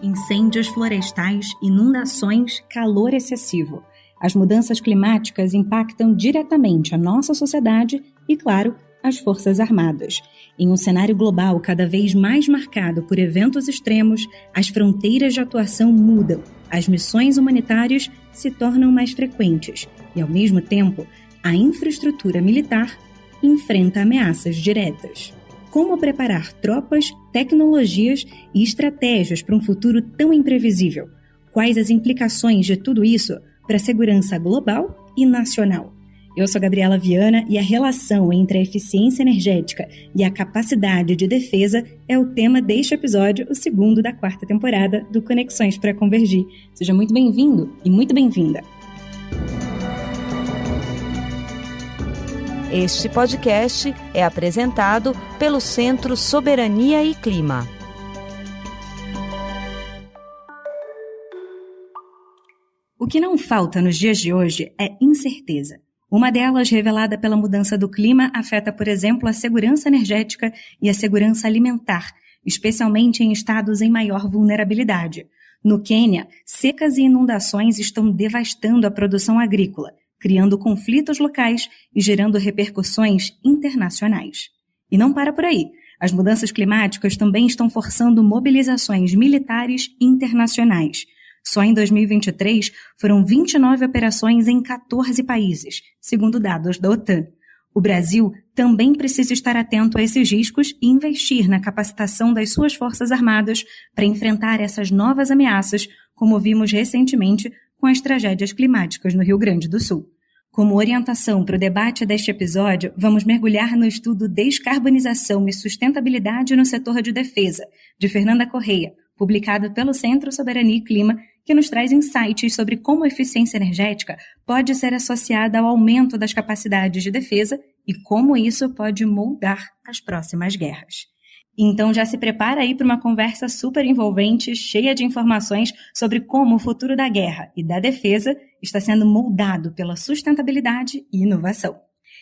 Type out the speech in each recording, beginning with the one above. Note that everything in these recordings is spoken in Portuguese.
Incêndios florestais, inundações, calor excessivo. As mudanças climáticas impactam diretamente a nossa sociedade e, claro, as Forças Armadas. Em um cenário global cada vez mais marcado por eventos extremos, as fronteiras de atuação mudam, as missões humanitárias se tornam mais frequentes e, ao mesmo tempo, a infraestrutura militar enfrenta ameaças diretas. Como preparar tropas, tecnologias e estratégias para um futuro tão imprevisível? Quais as implicações de tudo isso para a segurança global e nacional? Eu sou Gabriela Viana e a relação entre a eficiência energética e a capacidade de defesa é o tema deste episódio, o segundo da 4ª temporada do Conexões para Convergir. Seja muito bem-vindo e muito bem-vinda. Este podcast é apresentado pelo Centro Soberania e Clima. O que não falta nos dias de hoje é incerteza. Uma delas, revelada pela mudança do clima, afeta, por exemplo, a segurança energética e a segurança alimentar, especialmente em estados em maior vulnerabilidade. No Quênia, secas e inundações estão devastando a produção agrícola, criando conflitos locais e gerando repercussões internacionais. E não para por aí. As mudanças climáticas também estão forçando mobilizações militares internacionais. Só em 2023 foram 29 operações em 14 países, segundo dados da OTAN. O Brasil também precisa estar atento a esses riscos e investir na capacitação das suas forças armadas para enfrentar essas novas ameaças, como vimos recentemente com as tragédias climáticas no Rio Grande do Sul. Como orientação para o debate deste episódio, vamos mergulhar no estudo Descarbonização e Sustentabilidade no Setor de Defesa, de Fernanda Correia, publicado pelo Centro Soberania e Clima, que nos traz insights sobre como a eficiência energética pode ser associada ao aumento das capacidades de defesa e como isso pode moldar as próximas guerras. Então já se prepara aí para uma conversa super envolvente, cheia de informações sobre como o futuro da guerra e da defesa está sendo moldado pela sustentabilidade e inovação.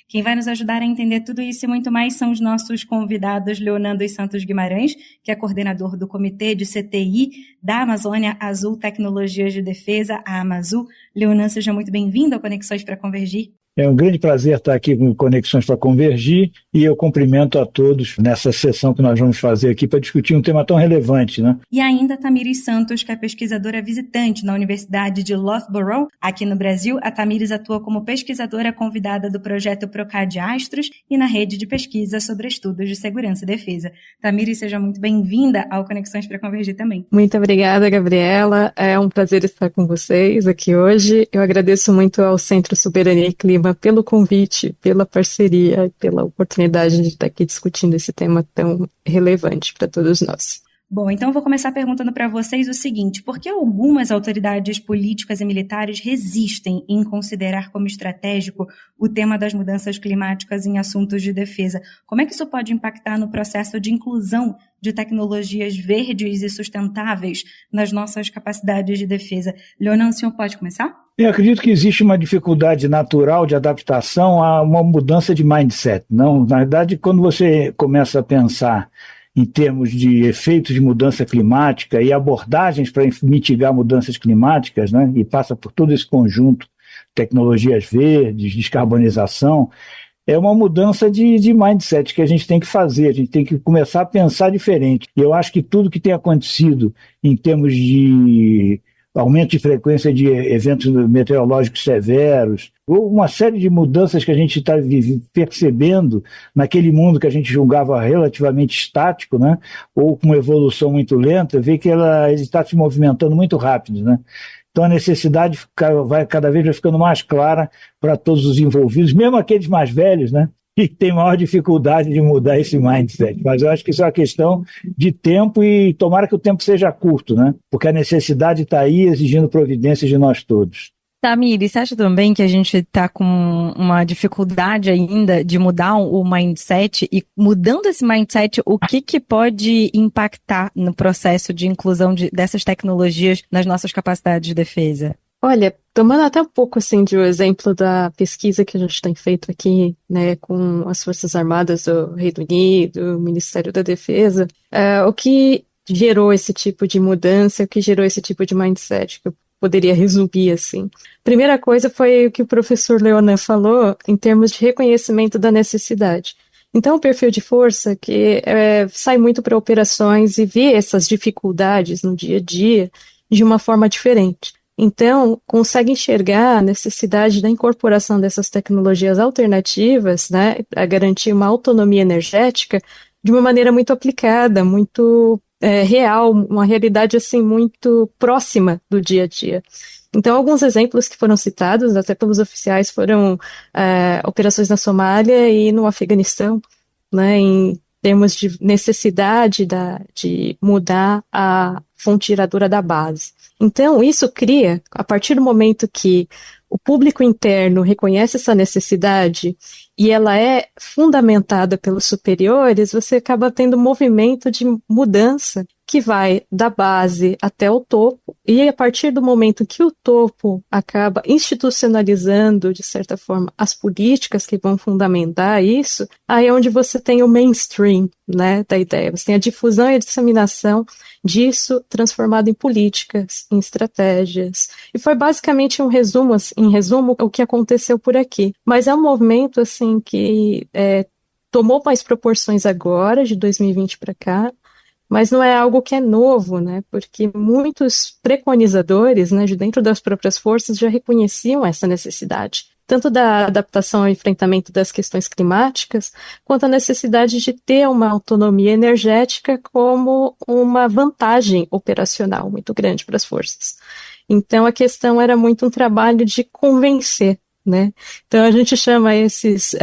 Quem vai nos ajudar a entender tudo isso e muito mais são os nossos convidados, Leonando dos Santos Guimarães, que é coordenador do Comitê de CTI da Amazônia Azul Tecnologias de Defesa, a Amazul. Leonando, seja muito bem-vindo ao Conexões para Convergir. É um grande prazer estar aqui com Conexões para Convergir e eu cumprimento a todos nessa sessão que nós vamos fazer aqui para discutir um tema tão relevante, né? E ainda Tamires Santos, que é pesquisadora visitante na Universidade de Loughborough, aqui no Brasil. A Tamires atua como pesquisadora convidada do projeto Procad Astros e na rede de pesquisa sobre estudos de segurança e defesa. Tamires, seja muito bem-vinda ao Conexões para Convergir também. Muito obrigada, Gabriela. É um prazer estar com vocês aqui hoje. Eu agradeço muito ao Centro Soberania e Clima pelo convite, pela parceria, pela oportunidade de estar aqui discutindo esse tema tão relevante para todos nós. Bom, então eu vou começar perguntando para vocês o seguinte: por que algumas autoridades políticas e militares resistem em considerar como estratégico o tema das mudanças climáticas em assuntos de defesa? Como é que isso pode impactar no processo de inclusão de tecnologias verdes e sustentáveis nas nossas capacidades de defesa? Leonardo, o senhor pode começar? Eu acredito que existe uma dificuldade natural de adaptação a uma mudança de mindset. Não, na verdade, quando você começa a pensar em termos de efeitos de mudança climática e abordagens para mitigar mudanças climáticas, né, e passa por todo esse conjunto, tecnologias verdes, descarbonização, é uma mudança de mindset que a gente tem que fazer, a gente tem que começar a pensar diferente. E eu acho que tudo que tem acontecido em termos de aumento de frequência de eventos meteorológicos severos, ou uma série de mudanças que a gente está percebendo naquele mundo que a gente julgava relativamente estático, né, ou com uma evolução muito lenta, vê que ele está se movimentando muito rápido, né? Então a necessidade cada vez vai ficando mais clara para todos os envolvidos, mesmo aqueles mais velhos, né, que têm maior dificuldade de mudar esse mindset. Mas eu acho que isso é uma questão de tempo e tomara que o tempo seja curto, né? Porque a necessidade está aí exigindo providências de nós todos. Tamires, você acha também que a gente está com uma dificuldade ainda de mudar o mindset? E mudando esse mindset, o que pode impactar no processo de inclusão dessas tecnologias nas nossas capacidades de defesa? Olha, tomando até um pouco assim de um exemplo da pesquisa que a gente tem feito aqui, né, com as Forças Armadas do Reino Unido, o Ministério da Defesa, o que gerou esse tipo de mudança, o que gerou esse tipo de mindset, que eu poderia resumir assim. Primeira coisa foi o que o professor Leonan falou em termos de reconhecimento da necessidade. Então, o perfil de força que sai muito para operações e vê essas dificuldades no dia a dia de uma forma diferente. Então, consegue enxergar a necessidade da incorporação dessas tecnologias alternativas, né, para garantir uma autonomia energética de uma maneira muito aplicada, muito real, uma realidade assim muito próxima do dia a dia. Então, alguns exemplos que foram citados, até pelos oficiais, foram operações na Somália e no Afeganistão, né, em termos de necessidade de mudar a fonte geradora da base. Então, isso cria, a partir do momento que o público interno reconhece essa necessidade e ela é fundamentada pelos superiores, você acaba tendo um movimento de mudança que vai da base até o topo, e a partir do momento que o topo acaba institucionalizando, de certa forma, as políticas que vão fundamentar isso, aí é onde você tem o mainstream, né, da ideia. Você tem a difusão e a disseminação disso transformado em políticas, em estratégias. E foi basicamente em resumo, o que aconteceu por aqui. Mas é um movimento, assim, que tomou mais proporções agora, de 2020 para cá, mas não é algo que é novo, né? Porque muitos preconizadores, né, de dentro das próprias forças já reconheciam essa necessidade, tanto da adaptação ao enfrentamento das questões climáticas, quanto a necessidade de ter uma autonomia energética como uma vantagem operacional muito grande para as forças. Então, a questão era muito um trabalho de convencer, né? Então, a gente chama esses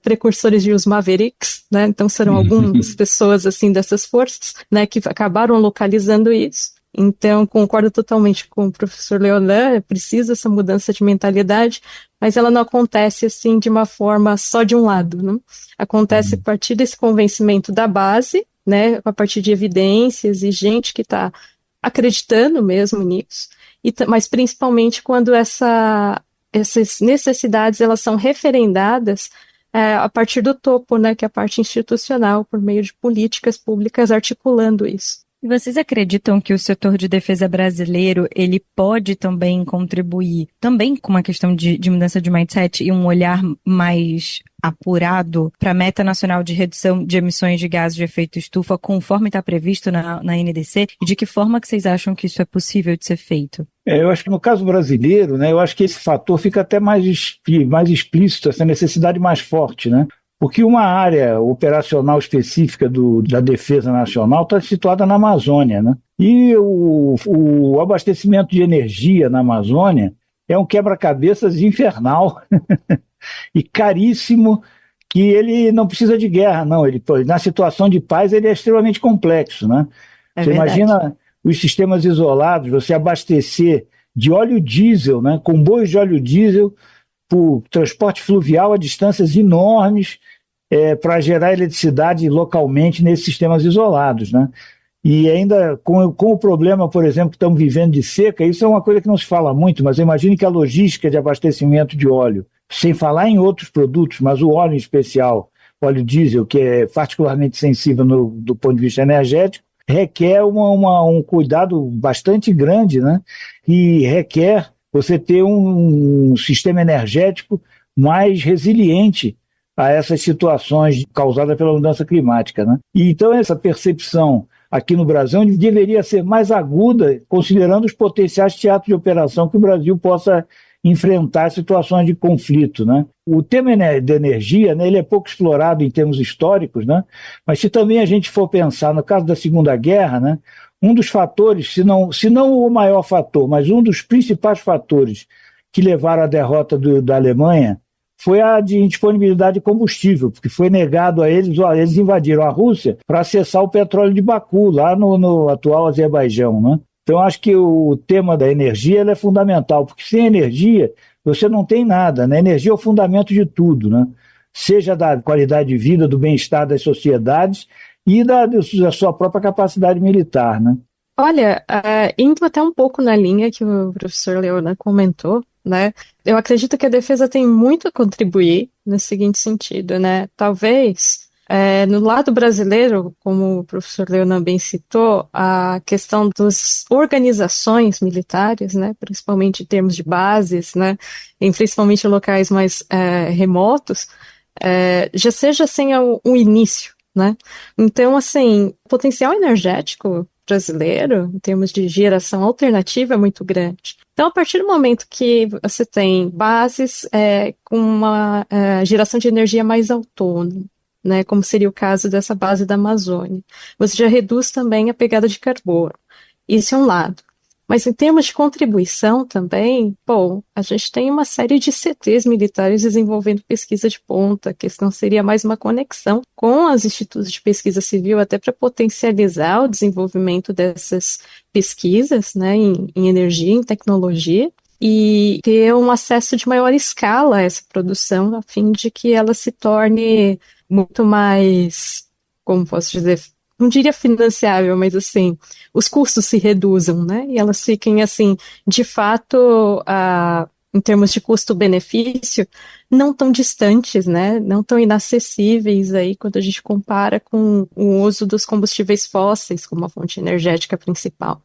precursores de os Mavericks, né? Então, serão algumas pessoas, assim, dessas forças, né, que acabaram localizando isso. Então, concordo totalmente com o professor Leonan, precisa essa mudança de mentalidade, mas ela não acontece, assim, de uma forma só de um lado, né? Acontece a partir desse convencimento da base, né, a partir de evidências e gente que está acreditando mesmo nisso, mas principalmente quando essas necessidades elas são referendadas a partir do topo, né, que é a parte institucional, por meio de políticas públicas articulando isso. E vocês acreditam que o setor de defesa brasileiro ele pode também contribuir também com uma questão de mudança de mindset e um olhar mais apurado para a meta nacional de redução de emissões de gases de efeito estufa, conforme está previsto na NDC? E de que forma que vocês acham que isso é possível de ser feito? Eu acho que no caso brasileiro, né, eu acho que esse fator fica até mais explícito, essa necessidade mais forte, né? Porque uma área operacional específica da defesa nacional está situada na Amazônia, né? E o abastecimento de energia na Amazônia é um quebra-cabeças infernal e caríssimo, que ele não precisa de guerra, não. Na situação de paz ele é extremamente complexo, né? Você imagina os sistemas isolados, você abastecer de óleo diesel, né, comboios de óleo diesel, por transporte fluvial a distâncias enormes, para gerar eletricidade localmente nesses sistemas isolados, né? E ainda com o problema, por exemplo, que estamos vivendo de seca, isso é uma coisa que não se fala muito, mas imagine que a logística de abastecimento de óleo, sem falar em outros produtos, mas o óleo em especial, óleo diesel, que é particularmente sensível do ponto de vista energético, requer um cuidado bastante grande, né? E requer você ter um sistema energético mais resiliente a essas situações causadas pela mudança climática, né? E então essa percepção aqui no Brasil deveria ser mais aguda, considerando os potenciais teatros de operação que o Brasil possa enfrentar situações de conflito, né? O tema da energia, né, ele é pouco explorado em termos históricos, né? Mas se também a gente for pensar no caso da Segunda Guerra, né, um dos fatores, se não o maior fator, mas um dos principais fatores que levaram à derrota da Alemanha foi a de indisponibilidade de combustível, porque foi negado a eles, eles invadiram a Rússia para acessar o petróleo de Baku, lá no atual Azerbaijão, né? Então, acho que o tema da energia é fundamental, porque sem energia você não tem nada, né? Energia é o fundamento de tudo, né? Seja da qualidade de vida, do bem-estar das sociedades e da sua própria capacidade militar, né? Olha, indo até um pouco na linha que o professor Leonan comentou, né? Eu acredito que a defesa tem muito a contribuir no seguinte sentido, né? Talvez no lado brasileiro, como o professor Leonan bem citou, a questão das organizações militares, né, principalmente em termos de bases, né, principalmente em locais mais remotos, já seja sem um início, né? Então, assim, o potencial energético brasileiro, em termos de geração alternativa, é muito grande. Então, a partir do momento que você tem bases com uma geração de energia mais autônoma, né, como seria o caso dessa base da Amazônia, você já reduz também a pegada de carbono. Isso é um lado. Mas em termos de contribuição também, a gente tem uma série de CTs militares desenvolvendo pesquisa de ponta. A questão seria mais uma conexão com os institutos de pesquisa civil, até para potencializar o desenvolvimento dessas pesquisas, né, em energia, em tecnologia, e ter um acesso de maior escala a essa produção, a fim de que ela se torne muito mais, como posso dizer, não diria financiável, mas assim, os custos se reduzam, né? E elas fiquem, assim, de fato, em termos de custo-benefício, não tão distantes, né? Não tão inacessíveis aí quando a gente compara com o uso dos combustíveis fósseis como a fonte energética principal.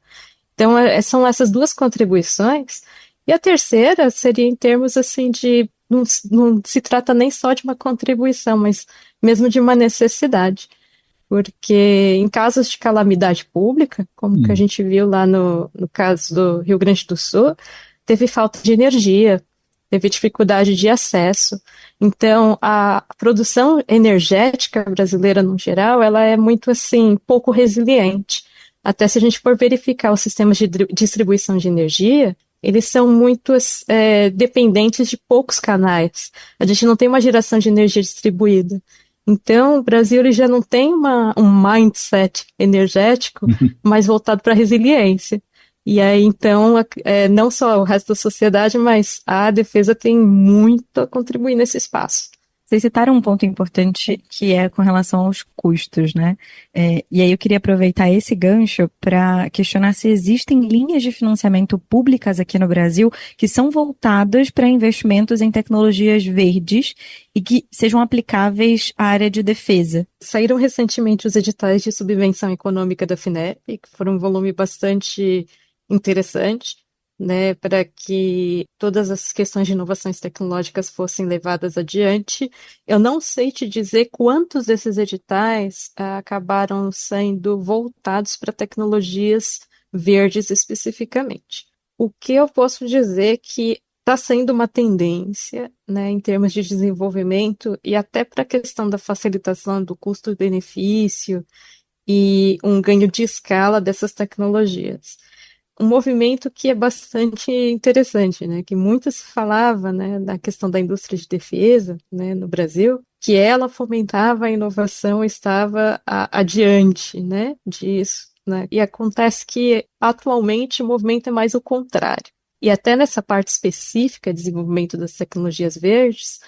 Então, são essas duas contribuições. E a terceira seria em termos, assim, de não se trata nem só de uma contribuição, mas mesmo de uma necessidade. Porque em casos de calamidade pública, como que a gente viu lá no caso do Rio Grande do Sul, teve falta de energia, teve dificuldade de acesso. Então, a produção energética brasileira, no geral, ela é muito, assim, pouco resiliente. Até se a gente for verificar os sistemas de distribuição de energia, eles são muito dependentes de poucos canais. A gente não tem uma geração de energia distribuída. Então, o Brasil ele já não tem um mindset energético mais voltado para a resiliência. E aí, então, não só o resto da sociedade, mas a defesa tem muito a contribuir nesse espaço. Vocês citaram um ponto importante que é com relação aos custos, né? E aí eu queria aproveitar esse gancho para questionar se existem linhas de financiamento públicas aqui no Brasil que são voltadas para investimentos em tecnologias verdes e que sejam aplicáveis à área de defesa. Saíram recentemente os editais de subvenção econômica da FINEP, que foram um volume bastante interessante, né, para que todas as questões de inovações tecnológicas fossem levadas adiante. Eu não sei te dizer quantos desses editais acabaram sendo voltados para tecnologias verdes especificamente. O que eu posso dizer que está sendo uma tendência, né, em termos de desenvolvimento e até para a questão da facilitação do custo-benefício e um ganho de escala dessas tecnologias. Um movimento que é bastante interessante, né, que muito se falava, né, da questão da indústria de defesa, né, no Brasil, que ela fomentava a inovação, estava adiante, né, disso, né, e acontece que atualmente o movimento é mais o contrário. E até nessa parte específica, desenvolvimento das tecnologias verdes,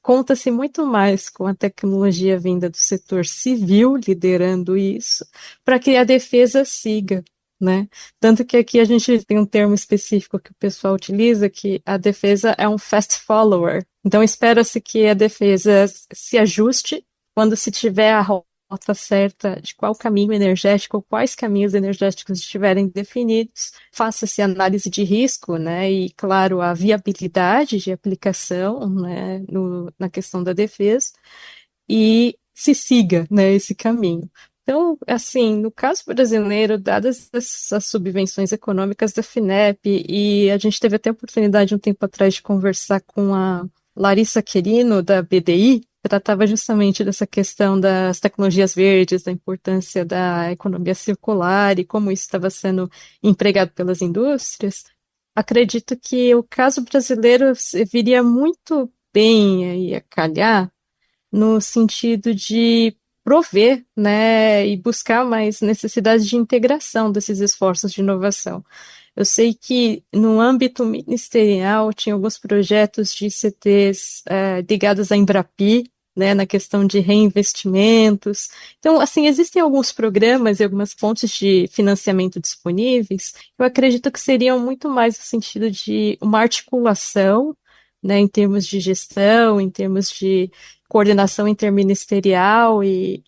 conta-se muito mais com a tecnologia vinda do setor civil liderando isso, para que a defesa siga. Né? Tanto que aqui a gente tem um termo específico que o pessoal utiliza, que a defesa é um fast follower. Então, espera-se que a defesa se ajuste quando se tiver a rota certa de qual caminho energético ou quais caminhos energéticos estiverem definidos, faça-se análise de risco, né? E, claro, a viabilidade de aplicação, né? Na questão da defesa, e se siga, né, esse caminho. Então, assim, no caso brasileiro, dadas essas subvenções econômicas da FINEP, e a gente teve até a oportunidade um tempo atrás de conversar com a Larissa Querino, da BDI, tratava justamente dessa questão das tecnologias verdes, da importância da economia circular e como isso estava sendo empregado pelas indústrias. Acredito que o caso brasileiro viria muito bem aí a calhar no sentido de prover, né, e buscar mais necessidades de integração desses esforços de inovação. Eu sei que no âmbito ministerial tinha alguns projetos de CTs ligados à Embrapi, né, na questão de reinvestimentos. Então, assim, existem alguns programas e algumas fontes de financiamento disponíveis. Eu acredito que seriam muito mais no sentido de uma articulação, né, em termos de gestão, em termos de coordenação interministerial e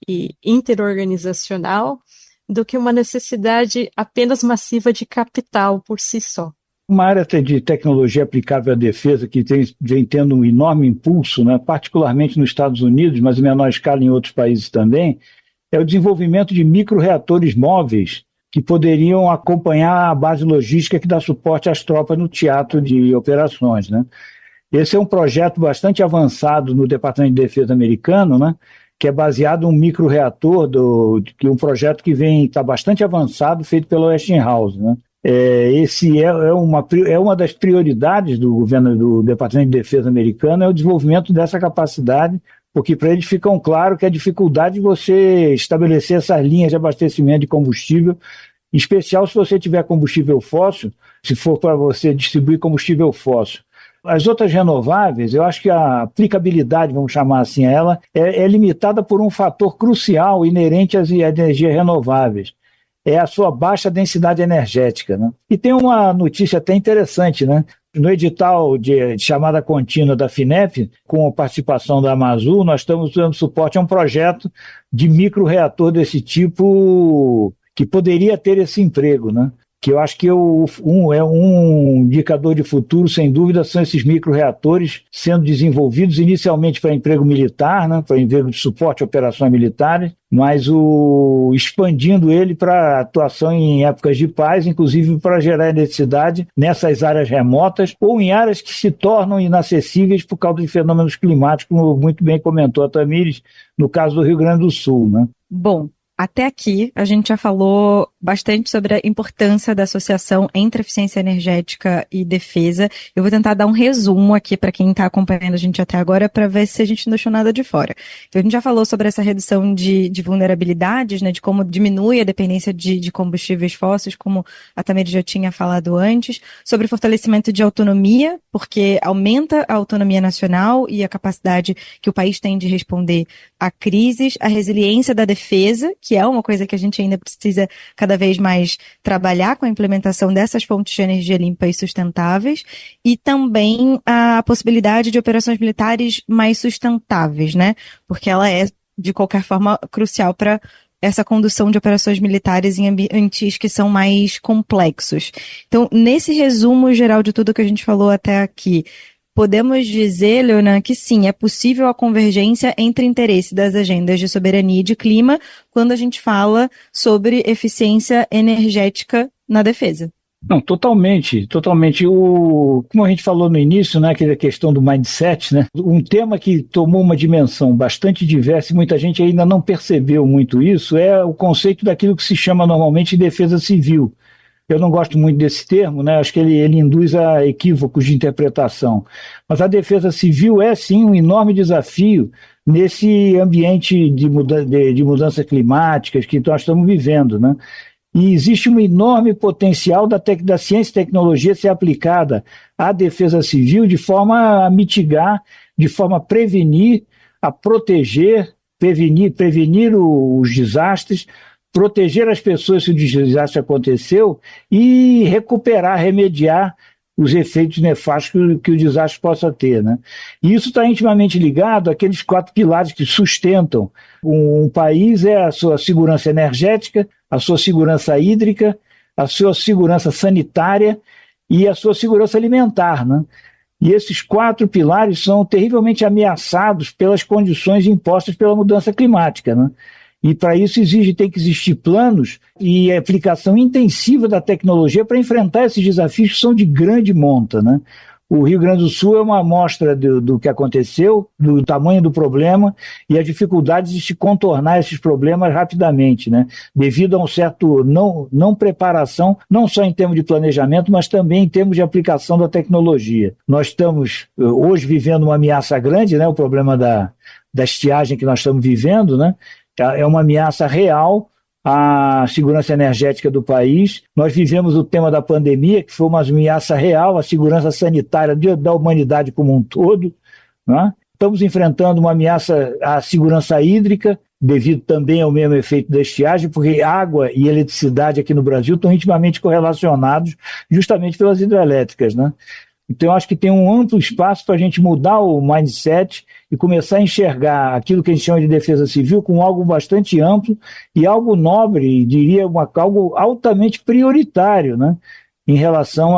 interorganizacional do que uma necessidade apenas massiva de capital por si só. Uma área de tecnologia aplicável à defesa que vem tendo um enorme impulso, né, particularmente nos Estados Unidos, mas em menor escala em outros países também, é o desenvolvimento de micro-reatores móveis que poderiam acompanhar a base logística que dá suporte às tropas no teatro de operações, né? Esse é um projeto bastante avançado no Departamento de Defesa americano, né, que é baseado em um micro-reator, que é um projeto que está bastante avançado, feito pela Westinghouse, né? Esse é uma das prioridades do governo do Departamento de Defesa americano, é o desenvolvimento dessa capacidade, porque para eles ficam claro que a dificuldade de você estabelecer essas linhas de abastecimento de combustível, em especial se você tiver combustível fóssil, se for para você distribuir combustível fóssil. As outras renováveis, eu acho que a aplicabilidade, vamos chamar assim, ela é limitada por um fator crucial inerente às energias renováveis. É a sua baixa densidade energética, né? E tem uma notícia até interessante, né? No edital de chamada contínua da FINEP, com a participação da Amazul, nós estamos dando suporte a um projeto de micro-reator desse tipo que poderia ter esse emprego, né? Que eu acho que é um indicador de futuro, sem dúvida, são esses micro-reatores sendo desenvolvidos inicialmente para emprego militar, né, para emprego de suporte a operações militares, mas expandindo ele para atuação em épocas de paz, inclusive para gerar eletricidade nessas áreas remotas ou em áreas que se tornam inacessíveis por causa de fenômenos climáticos, como muito bem comentou a Tamires, no caso do Rio Grande do Sul, né? Bom, até aqui a gente já falou bastante sobre a importância da associação entre eficiência energética e defesa. Eu vou tentar dar um resumo aqui para quem está acompanhando a gente até agora para ver se a gente não deixou nada de fora. Então a gente já falou sobre essa redução de vulnerabilidades, né, de como diminui a dependência de combustíveis fósseis, como a Tamires já tinha falado antes, sobre o fortalecimento de autonomia, porque aumenta a autonomia nacional e a capacidade que o país tem de responder a crises, a resiliência da defesa, que é uma coisa que a gente ainda precisa cada vez mais trabalhar com a implementação dessas fontes de energia limpa e sustentáveis, e também a possibilidade de operações militares mais sustentáveis, né? Porque ela é, de qualquer forma, crucial para essa condução de operações militares em ambientes que são mais complexos. Então, nesse resumo geral de tudo que a gente falou até aqui, podemos dizer, Leonan, que sim, é possível a convergência entre interesse das agendas de soberania e de clima quando a gente fala sobre eficiência energética na defesa. Não, totalmente. Como a gente falou no início, né, aquela questão do mindset, né, um tema que tomou uma dimensão bastante diversa e muita gente ainda não percebeu muito isso, é o conceito daquilo que se chama normalmente de defesa civil. Eu não gosto muito desse termo, né? Acho que ele induz a equívocos de interpretação. Mas a defesa civil é, sim, um enorme desafio nesse ambiente de mudanças climáticas que nós estamos vivendo, né? E existe um enorme potencial da ciência e tecnologia ser aplicada à defesa civil de forma a mitigar, de forma a prevenir, a proteger, prevenir os desastres, proteger as pessoas se o desastre aconteceu e recuperar, remediar os efeitos nefastos que o desastre possa ter, né? E isso está intimamente ligado àqueles 4 pilares que sustentam um país: é a sua segurança energética, a sua segurança hídrica, a sua segurança sanitária e a sua segurança alimentar, né? E esses 4 pilares são terrivelmente ameaçados pelas condições impostas pela mudança climática, né? E para isso tem que existir planos e aplicação intensiva da tecnologia para enfrentar esses desafios que são de grande monta, né? O Rio Grande do Sul é uma amostra do que aconteceu, do tamanho do problema e as dificuldades de se contornar esses problemas rapidamente, né? Devido a um certo não preparação, não só em termos de planejamento, mas também em termos de aplicação da tecnologia. Nós estamos hoje vivendo uma ameaça grande, né? O problema da estiagem que nós estamos vivendo, né? É uma ameaça real à segurança energética do país. Nós vivemos o tema da pandemia, que foi uma ameaça real à segurança sanitária da humanidade como um todo, né? Estamos enfrentando uma ameaça à segurança hídrica, devido também ao mesmo efeito da estiagem, porque água e eletricidade aqui no Brasil estão intimamente correlacionados justamente pelas hidrelétricas, né? Então, eu acho que tem um amplo espaço para a gente mudar o mindset e começar a enxergar aquilo que a gente chama de defesa civil como algo bastante amplo e algo nobre, diria, algo altamente prioritário, né? Em relação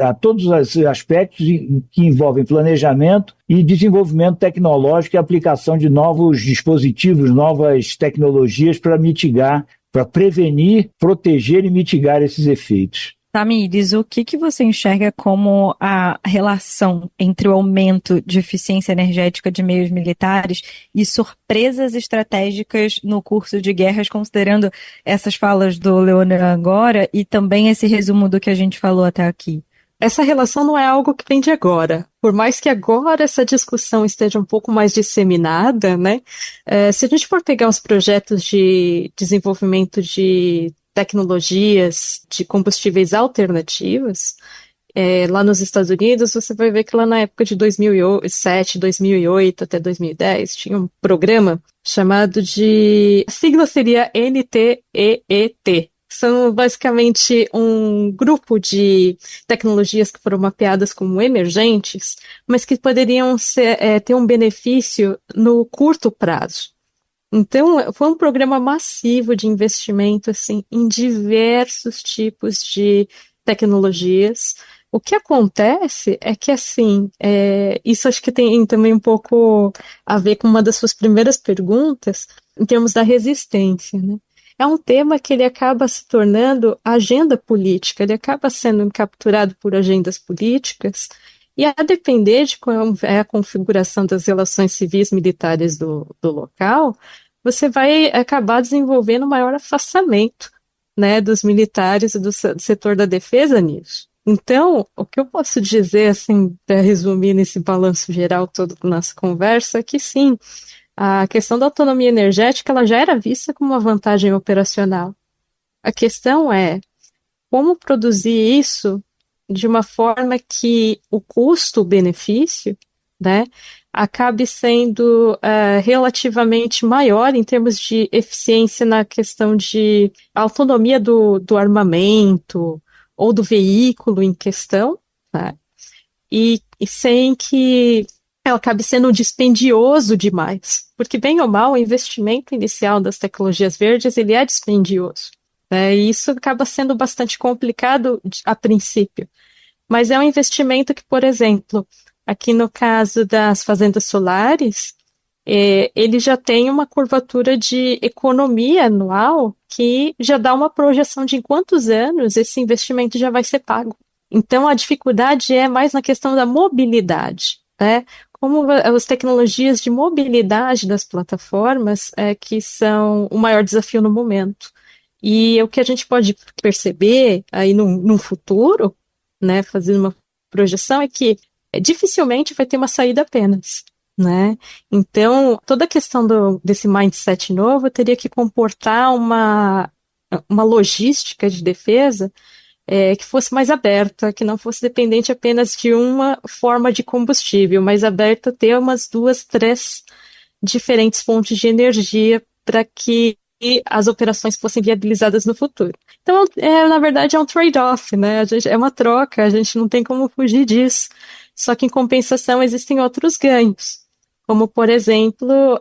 a todos os aspectos que envolvem planejamento e desenvolvimento tecnológico e aplicação de novos dispositivos, novas tecnologias para mitigar, para prevenir, proteger e mitigar esses efeitos. Tamires, o que você enxerga como a relação entre o aumento de eficiência energética de meios militares e surpresas estratégicas no curso de guerras, considerando essas falas do Leonan agora e também esse resumo do que a gente falou até aqui? Essa relação não é algo que vem de agora. Por mais que agora essa discussão esteja um pouco mais disseminada, né? Se a gente for pegar os projetos de desenvolvimento de tecnologias de combustíveis alternativos, lá nos Estados Unidos, você vai ver que lá na época de 2007, 2008 até 2010, tinha um programa chamado de... A sigla seria NTEET. São basicamente um grupo de tecnologias que foram mapeadas como emergentes, mas que poderiam ter um benefício no curto prazo. Então, foi um programa massivo de investimento assim, em diversos tipos de tecnologias. O que acontece é que, assim, isso acho que tem também um pouco a ver com uma das suas primeiras perguntas, em termos da resistência, né? É um tema que ele acaba se tornando agenda política, ele acaba sendo capturado por agendas políticas, e a depender de como é a configuração das relações civis militares do local, você vai acabar desenvolvendo maior afastamento, né, dos militares e do setor da defesa nisso. Então, o que eu posso dizer, assim, para resumir nesse balanço geral todo da nossa conversa, é que sim, a questão da autonomia energética ela já era vista como uma vantagem operacional. A questão é como produzir isso de uma forma que o custo-benefício, né, acabe sendo relativamente maior em termos de eficiência na questão de autonomia do armamento ou do veículo em questão, né, e sem que ela acabe sendo dispendioso demais, porque bem ou mal o investimento inicial das tecnologias verdes ele é dispendioso, né, e isso acaba sendo bastante complicado a princípio. Mas é um investimento que, por exemplo, aqui no caso das fazendas solares, ele já tem uma curvatura de economia anual que já dá uma projeção de em quantos anos esse investimento já vai ser pago. Então, a dificuldade é mais na questão da mobilidade, né? Como as tecnologias de mobilidade das plataformas que são o maior desafio no momento. E o que a gente pode perceber aí num futuro, né, fazendo uma projeção, é que dificilmente vai ter uma saída apenas, né? Então, toda a questão desse mindset novo teria que comportar uma logística de defesa que fosse mais aberta, que não fosse dependente apenas de uma forma de combustível, mas aberta a ter umas 2, 3 diferentes fontes de energia para que as operações fossem viabilizadas no futuro. Então, na verdade, é um trade-off, né? É uma troca, a gente não tem como fugir disso. Só que, em compensação, existem outros ganhos, como, por exemplo,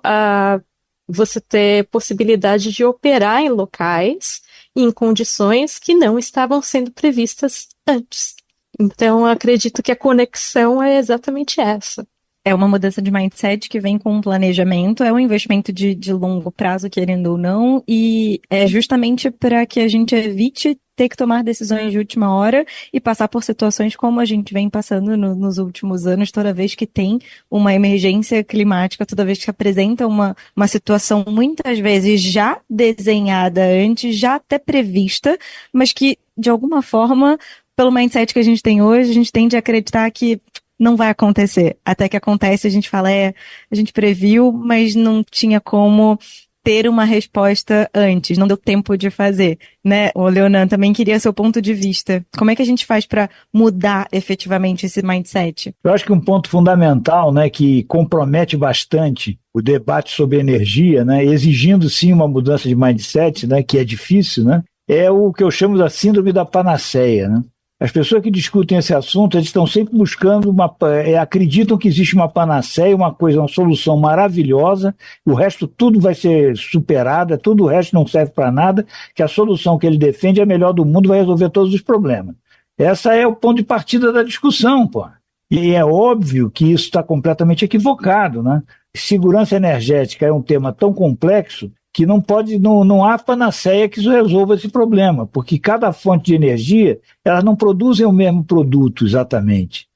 você ter possibilidade de operar em locais em condições que não estavam sendo previstas antes. Então, eu acredito que a conexão é exatamente essa. É uma mudança de mindset que vem com um planejamento, é um investimento de longo prazo, querendo ou não, e é justamente para que a gente evite ter que tomar decisões de última hora e passar por situações como a gente vem passando nos últimos anos, toda vez que tem uma emergência climática, toda vez que apresenta uma situação muitas vezes já desenhada antes, já até prevista, mas que, de alguma forma, pelo mindset que a gente tem hoje, a gente tende a acreditar que não vai acontecer. Até que acontece, a gente fala, a gente previu, mas não tinha como ter uma resposta antes, não deu tempo de fazer, né? O Leonan também queria seu ponto de vista. Como é que a gente faz para mudar efetivamente esse mindset? Eu acho que um ponto fundamental, né, que compromete bastante o debate sobre energia, né, exigindo sim uma mudança de mindset, né, que é difícil, né, é o que eu chamo da síndrome da panaceia, né? As pessoas que discutem esse assunto, eles estão sempre buscando acreditam que existe uma panaceia, uma solução maravilhosa, o resto tudo vai ser superado, tudo o resto não serve para nada, que a solução que ele defende é a melhor do mundo, vai resolver todos os problemas. Esse é o ponto de partida da discussão, pô. E é óbvio que isso está completamente equivocado, né? Segurança energética é um tema tão complexo que não há panaceia que resolva esse problema, porque cada fonte de energia, elas não produzem o mesmo produto exatamente.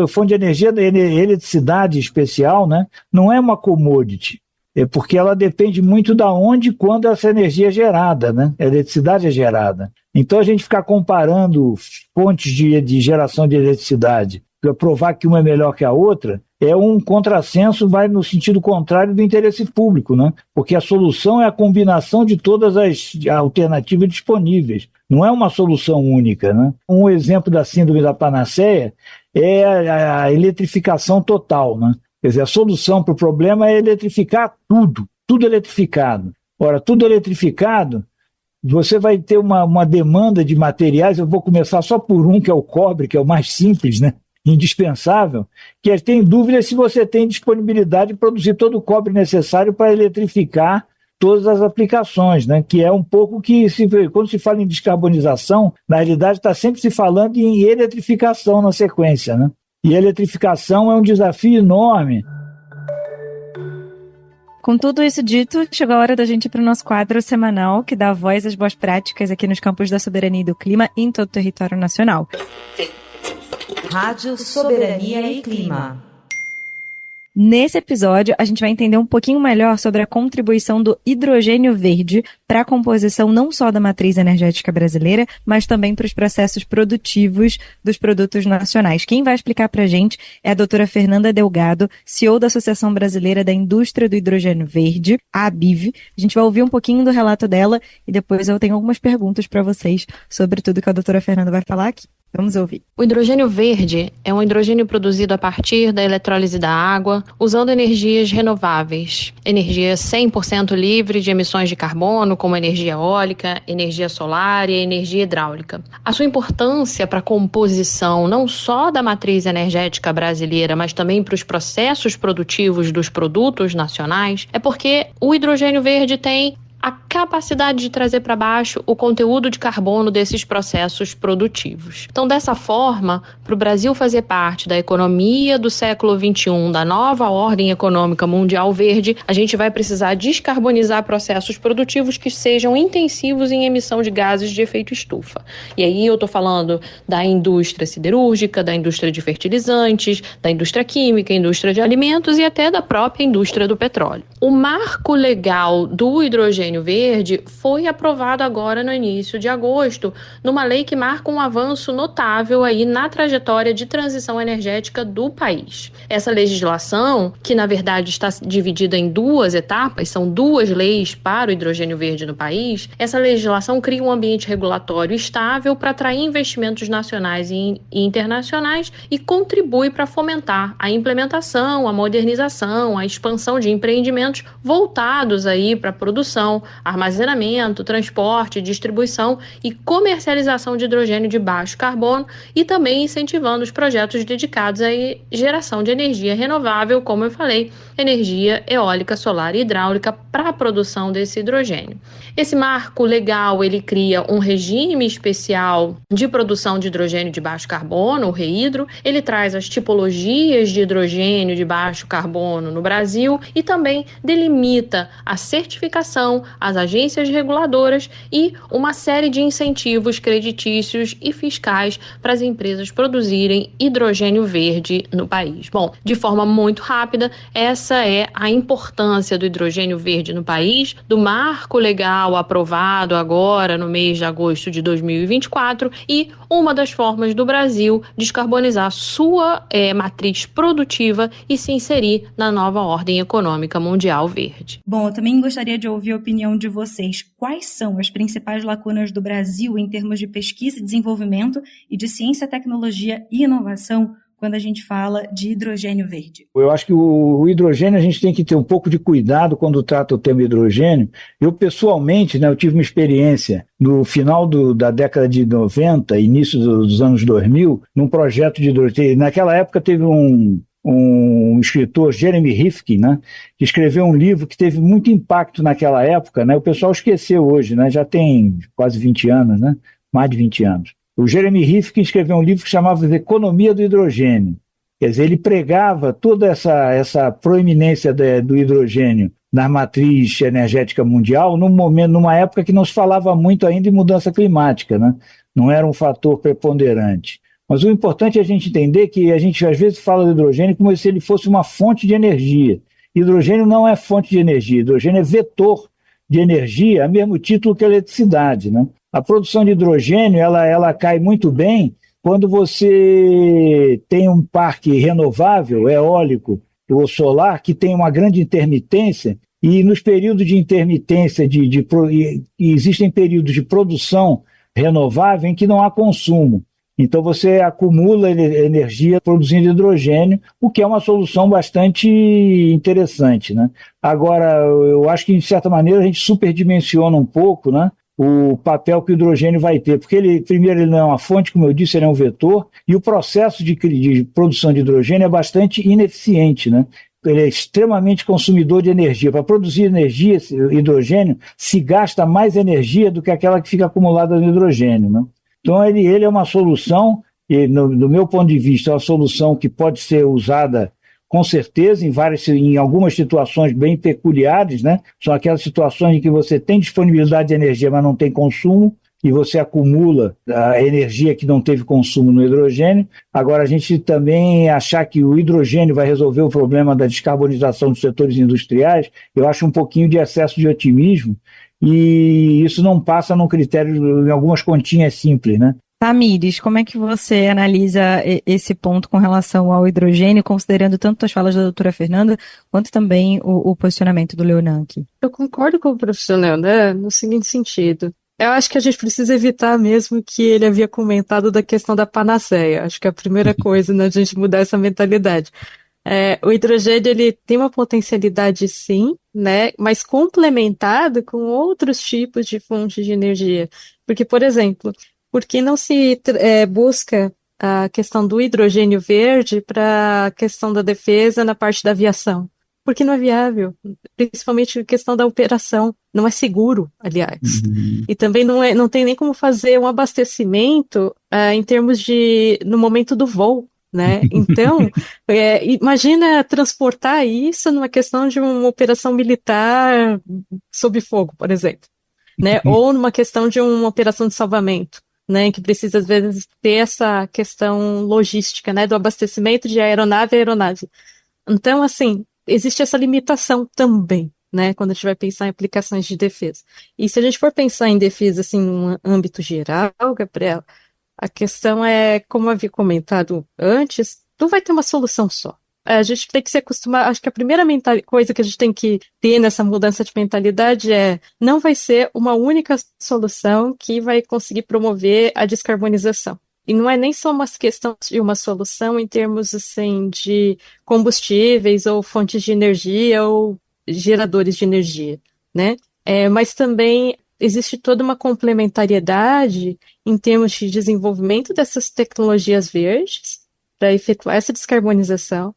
Fonte de energia, eletricidade especial, né, não é uma commodity, porque ela depende muito da onde e quando essa energia é gerada, né? A eletricidade é gerada. Então a gente ficar comparando fontes de geração de eletricidade para provar que uma é melhor que a outra, é um contrassenso, vai no sentido contrário do interesse público, né? Porque a solução é a combinação de todas as alternativas disponíveis, não é uma solução única, né? Um exemplo da síndrome da panaceia é a eletrificação total, né? Quer dizer, a solução para o problema é eletrificar tudo eletrificado. Ora, tudo eletrificado, você vai ter uma demanda de materiais, eu vou começar só por um, que é o cobre, que é o mais simples, né? Indispensável, que tem dúvida se você tem disponibilidade de produzir todo o cobre necessário para eletrificar todas as aplicações, né? Que é um pouco que, quando se fala em descarbonização, na realidade está sempre se falando em eletrificação na sequência, né? E a eletrificação é um desafio enorme. Com tudo isso dito, chegou a hora da gente ir para o nosso quadro semanal, que dá voz às boas práticas aqui nos campos da soberania e do clima em todo o território nacional. Rádio Soberania e Clima. Nesse episódio, a gente vai entender um pouquinho melhor sobre a contribuição do hidrogênio verde para a composição não só da matriz energética brasileira, mas também para os processos produtivos dos produtos nacionais. Quem vai explicar para a gente é a doutora Fernanda Delgado, CEO da Associação Brasileira da Indústria do Hidrogênio Verde, a ABIV. A gente vai ouvir um pouquinho do relato dela e depois eu tenho algumas perguntas para vocês sobre tudo que a doutora Fernanda vai falar aqui. Vamos ouvir. O hidrogênio verde é um hidrogênio produzido a partir da eletrólise da água, usando energias renováveis. Energia 100% livre de emissões de carbono, como energia eólica, energia solar e energia hidráulica. A sua importância para a composição não só da matriz energética brasileira, mas também para os processos produtivos dos produtos nacionais, é porque o hidrogênio verde tem a capacidade de trazer para baixo o conteúdo de carbono desses processos produtivos. Então, dessa forma, para o Brasil fazer parte da economia do século XXI, da nova ordem econômica mundial verde, a gente vai precisar descarbonizar processos produtivos que sejam intensivos em emissão de gases de efeito estufa. E aí eu estou falando da indústria siderúrgica, da indústria de fertilizantes, da indústria química, indústria de alimentos e até da própria indústria do petróleo. O marco legal do hidrogênio verde foi aprovado agora no início de agosto, numa lei que marca um avanço notável aí na trajetória de transição energética do país. Essa legislação, que na verdade está dividida em duas etapas, são duas leis para o hidrogênio verde no país, essa legislação cria um ambiente regulatório estável para atrair investimentos nacionais e internacionais e contribui para fomentar a implementação, a modernização, a expansão de empreendimentos voltados aí para a produção, armazenamento, transporte, distribuição e comercialização de hidrogênio de baixo carbono e também incentivando os projetos dedicados à geração de energia renovável, como eu falei, energia eólica, solar e hidráulica para a produção desse hidrogênio. Esse marco legal, ele cria um regime especial de produção de hidrogênio de baixo carbono, o REHIDRO, ele traz as tipologias de hidrogênio de baixo carbono no Brasil e também delimita a certificação, as agências reguladoras e uma série de incentivos creditícios e fiscais para as empresas produzirem hidrogênio verde no país. Bom, de forma muito rápida, essa é a importância do hidrogênio verde no país, do marco legal aprovado agora no mês de agosto de 2024 e uma das formas do Brasil descarbonizar sua matriz produtiva e se inserir na nova ordem econômica mundial verde. Bom, eu também gostaria de ouvir a opinião de vocês. Quais são as principais lacunas do Brasil em termos de pesquisa e desenvolvimento e de ciência, tecnologia e inovação quando a gente fala de hidrogênio verde? Eu acho que o hidrogênio a gente tem que ter um pouco de cuidado quando trata o tema hidrogênio. Eu, pessoalmente, né, eu tive uma experiência no final da década de 90, início dos anos 2000, num projeto de hidrogênio. Naquela época teve um escritor, Jeremy Rifkin, né, que escreveu um livro que teve muito impacto naquela época, né, o pessoal esqueceu hoje, né, já tem quase 20 anos, né, mais de 20 anos. O Jeremy Rifkin escreveu um livro que chamava Economia do Hidrogênio. Quer dizer, ele pregava toda essa proeminência do hidrogênio na matriz energética mundial numa época que não se falava muito ainda em mudança climática, né? Não era um fator preponderante. Mas o importante é a gente entender que a gente às vezes fala do hidrogênio como se ele fosse uma fonte de energia. Hidrogênio não é fonte de energia, hidrogênio é vetor de energia, a mesmo título que a eletricidade, né? A produção de hidrogênio ela cai muito bem quando você tem um parque renovável, eólico ou solar, que tem uma grande intermitência, e nos períodos de intermitência, existem períodos de produção renovável em que não há consumo. Então você acumula energia produzindo hidrogênio, o que é uma solução bastante interessante, né? Agora, eu acho que, de certa maneira, a gente superdimensiona um pouco, né, o papel que o hidrogênio vai ter, porque primeiro, ele não é uma fonte, como eu disse, ele é um vetor, e o processo de produção de hidrogênio é bastante ineficiente, né? Ele é extremamente consumidor de energia. Para produzir energia, hidrogênio, se gasta mais energia do que aquela que fica acumulada no hidrogênio, né? Então, ele é uma solução, e do meu ponto de vista, é uma solução que pode ser usada com certeza em algumas situações bem peculiares, né? São aquelas situações em que você tem disponibilidade de energia, mas não tem consumo, e você acumula a energia que não teve consumo no hidrogênio. Agora, a gente também achar que o hidrogênio vai resolver o problema da descarbonização dos setores industriais, eu acho um pouquinho de excesso de otimismo, e isso não passa num critério, em algumas continhas simples, né? Tamires, como é que você analisa esse ponto com relação ao hidrogênio, considerando tanto as falas da doutora Fernanda, quanto também o posicionamento do Leonan aqui? Eu concordo com o professor, né, no seguinte sentido. Eu acho que a gente precisa evitar mesmo que ele havia comentado da questão da panaceia. Acho que é a primeira coisa, né, a gente mudar essa mentalidade. O hidrogênio, ele tem uma potencialidade, sim, né, mas complementado com outros tipos de fontes de energia. Porque, por exemplo, por que não se busca a questão do hidrogênio verde para a questão da defesa na parte da aviação? Porque não é viável, principalmente a questão da operação. Não é seguro, aliás. Uhum. E também não tem nem como fazer um abastecimento em termos no momento do voo, né? Então, imagina transportar isso numa questão de uma operação militar sob fogo, por exemplo, né? Ou numa questão de uma operação de salvamento, né? Que precisa, às vezes, ter essa questão logística, né? Do abastecimento de aeronave a aeronave. Então, assim, existe essa limitação também, né, quando a gente vai pensar em aplicações de defesa. E se a gente for pensar em defesa, assim, num âmbito geral, Gabriela, a questão é, como eu havia comentado antes, não vai ter uma solução só. A gente tem que se acostumar, acho que a primeira coisa que a gente tem que ter nessa mudança de mentalidade não vai ser uma única solução que vai conseguir promover a descarbonização. E não é nem só uma questão de uma solução em termos, assim, de combustíveis ou fontes de energia ou geradores de energia, né? Mas também existe toda uma complementariedade em termos de desenvolvimento dessas tecnologias verdes para efetuar essa descarbonização.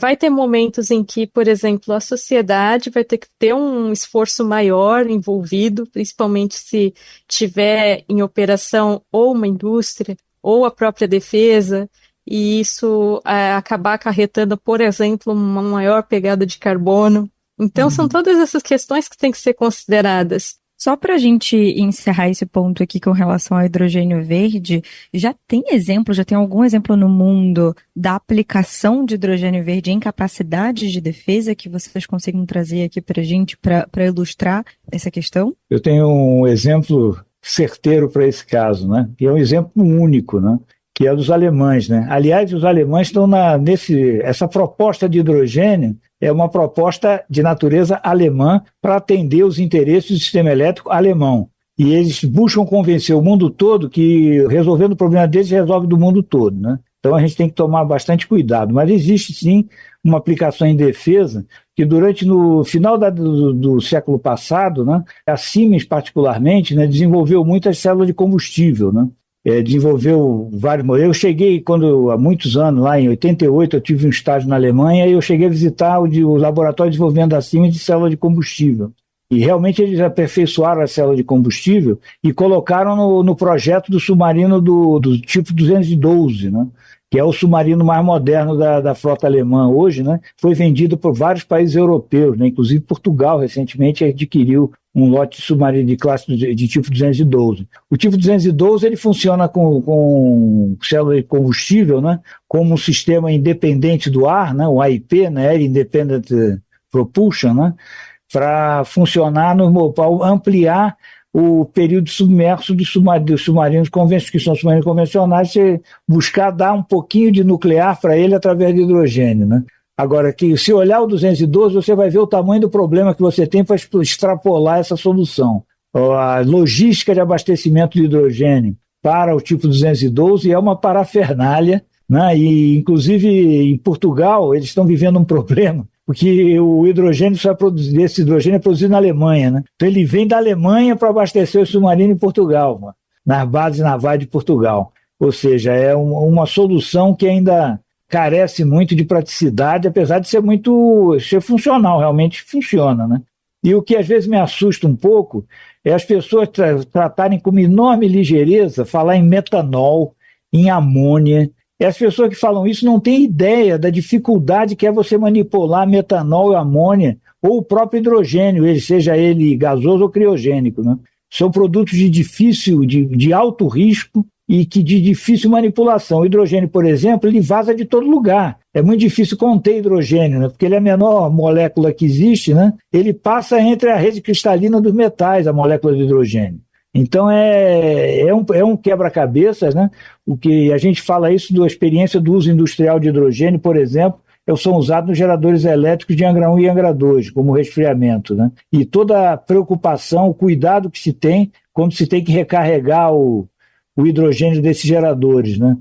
Vai ter momentos em que, por exemplo, a sociedade vai ter que ter um esforço maior envolvido, principalmente se tiver em operação ou uma indústria ou a própria defesa, e isso acabar acarretando, por exemplo, uma maior pegada de carbono. Então, são todas essas questões que têm que ser consideradas. Só para a gente encerrar esse ponto aqui com relação ao hidrogênio verde, já tem algum exemplo no mundo da aplicação de hidrogênio verde em capacidades de defesa que vocês conseguem trazer aqui para a gente, para ilustrar essa questão? Eu tenho um exemplo certeiro para esse caso, né? Que é um exemplo único, né? Que é dos alemães, né? Aliás, os alemães estão essa proposta de hidrogênio é uma proposta de natureza alemã para atender os interesses do sistema elétrico alemão. E eles buscam convencer o mundo todo que, resolvendo o problema deles, resolve do mundo todo, né? Então a gente tem que tomar bastante cuidado. Mas existe sim uma aplicação em defesa que no final do século passado, né, a Siemens particularmente, né, desenvolveu muitas células de combustível, né? Desenvolveu vários modelos. Eu cheguei, há muitos anos, lá em 88, eu tive um estágio na Alemanha e eu cheguei a visitar o laboratório de desenvolvimento da Siemens de célula de combustível. E realmente eles aperfeiçoaram a célula de combustível e colocaram no projeto do submarino do tipo 212, né? Que é o submarino mais moderno da frota alemã hoje, né? Foi vendido por vários países europeus, né? Inclusive Portugal recentemente adquiriu um lote de submarino de classe de tipo 212. O tipo 212 ele funciona com célula de combustível, né? Como um sistema independente do ar, né? O AIP, né? Air Independent Propulsion, né? Para funcionar, para ampliar o período submerso dos submarinos que são submarinos convencionais, você buscar dar um pouquinho de nuclear para ele através de hidrogênio, né? Agora, se olhar o 212, você vai ver o tamanho do problema que você tem para extrapolar essa solução. A logística de abastecimento de hidrogênio para o tipo 212 é uma parafernália, né? E, inclusive, em Portugal, eles estão vivendo um problema, porque o hidrogênio esse hidrogênio é produzido na Alemanha, né? Então ele vem da Alemanha para abastecer o submarino em Portugal, mano, nas bases navais de Portugal. Ou seja, é uma solução que ainda carece muito de praticidade, apesar de ser funcional, realmente funciona, né? E o que às vezes me assusta um pouco é as pessoas tratarem com enorme ligeireza, falar em metanol, em amônia. E as pessoas que falam isso não têm ideia da dificuldade que é você manipular metanol e amônia, ou o próprio hidrogênio, seja ele gasoso ou criogênico, né? São produtos de alto risco e de difícil manipulação. O hidrogênio, por exemplo, ele vaza de todo lugar. É muito difícil conter hidrogênio, né? Porque ele é a menor molécula que existe, né? Ele passa entre a rede cristalina dos metais, a molécula de hidrogênio. Então é um quebra-cabeças, né? O que a gente fala isso da experiência do uso industrial de hidrogênio, por exemplo, são usados nos geradores elétricos de Angra 1 e Angra 2, como resfriamento, né? E toda a preocupação, o cuidado que se tem quando se tem que recarregar o hidrogênio desses geradores, né?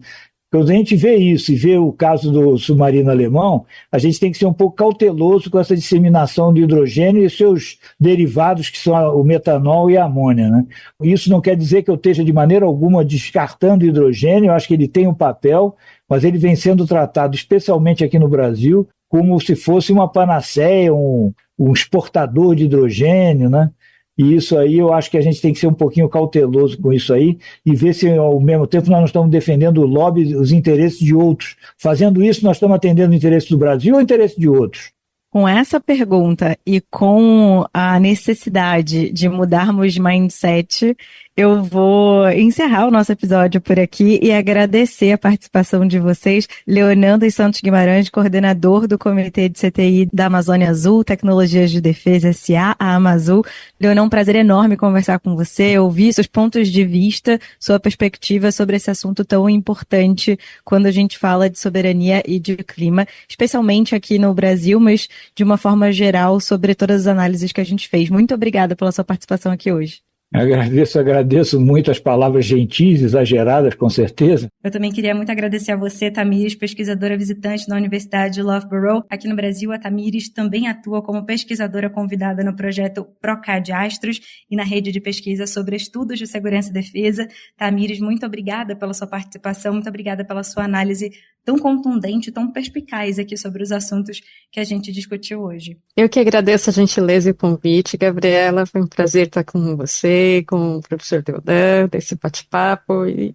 Quando a gente vê isso e vê o caso do submarino alemão, a gente tem que ser um pouco cauteloso com essa disseminação de hidrogênio e seus derivados, que são o metanol e a amônia, né? Isso não quer dizer que eu esteja de maneira alguma descartando o hidrogênio, eu acho que ele tem um papel, mas ele vem sendo tratado, especialmente aqui no Brasil, como se fosse uma panaceia, um exportador de hidrogênio, né? E isso aí eu acho que a gente tem que ser um pouquinho cauteloso com isso aí e ver se ao mesmo tempo nós não estamos defendendo o lobby, os interesses de outros. Fazendo isso, nós estamos atendendo o interesse do Brasil ou o interesse de outros? Com essa pergunta e com a necessidade de mudarmos de mindset, eu vou encerrar o nosso episódio por aqui e agradecer a participação de vocês. Leonando e Santos Guimarães, coordenador do Comitê de CTI da Amazônia Azul, Tecnologias de Defesa S.A., a Amazul. Leonão, um prazer enorme conversar com você, ouvir seus pontos de vista, sua perspectiva sobre esse assunto tão importante quando a gente fala de soberania e de clima, especialmente aqui no Brasil, mas de uma forma geral sobre todas as análises que a gente fez. Muito obrigada pela sua participação aqui hoje. Agradeço muito as palavras gentis, exageradas, com certeza. Eu também queria muito agradecer a você, Tamires, pesquisadora visitante da Universidade de Loughborough. Aqui no Brasil, a Tamires também atua como pesquisadora convidada no projeto PROCAD Astros e na rede de pesquisa sobre estudos de segurança e defesa. Tamires, muito obrigada pela sua participação, muito obrigada pela sua análise tão contundente, tão perspicaz aqui sobre os assuntos que a gente discutiu hoje. Eu que agradeço a gentileza e o convite, Gabriela. Foi um prazer estar com você, com o professor Deodan, desse bate-papo, e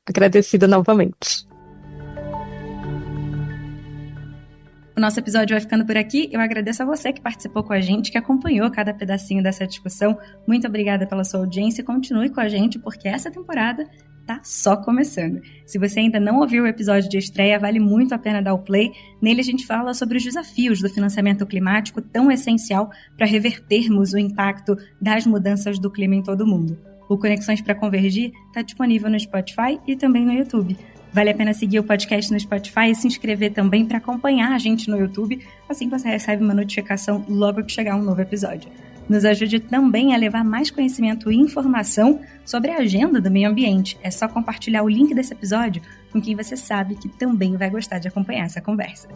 agradecida novamente. O nosso episódio vai ficando por aqui. Eu agradeço a você que participou com a gente, que acompanhou cada pedacinho dessa discussão. Muito obrigada pela sua audiência e continue com a gente, porque essa temporada tá só começando. Se você ainda não ouviu o episódio de estreia, vale muito a pena dar o play. Nele a gente fala sobre os desafios do financiamento climático tão essencial para revertermos o impacto das mudanças do clima em todo o mundo. O Conexões para Convergir está disponível no Spotify e também no YouTube. Vale a pena seguir o podcast no Spotify e se inscrever também para acompanhar a gente no YouTube, assim você recebe uma notificação logo que chegar um novo episódio. Nos ajude também a levar mais conhecimento e informação sobre a agenda do meio ambiente. É só compartilhar o link desse episódio com quem você sabe que também vai gostar de acompanhar essa conversa.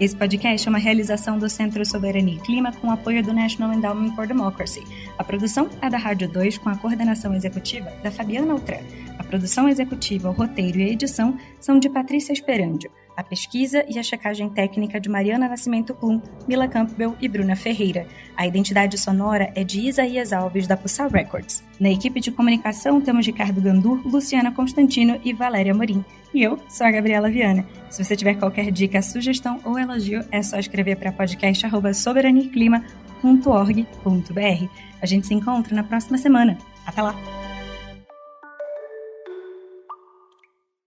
Esse podcast é uma realização do Centro Soberania e Clima com o apoio do National Endowment for Democracy. A produção é da Rádio 2 com a coordenação executiva da Fabiana Altran. A produção executiva, o roteiro e a edição são de Patrícia Esperandio. A pesquisa e a checagem técnica de Mariana Nascimento Plum, Mila Campbell e Bruna Ferreira. A identidade sonora é de Isaías Alves, da Pussal Records. Na equipe de comunicação temos Ricardo Gandur, Luciana Constantino e Valéria Morim. E eu sou a Gabriela Viana. Se você tiver qualquer dica, sugestão ou elogio, é só escrever para podcast@soberaniaclima.org.br. A gente se encontra na próxima semana. Até lá!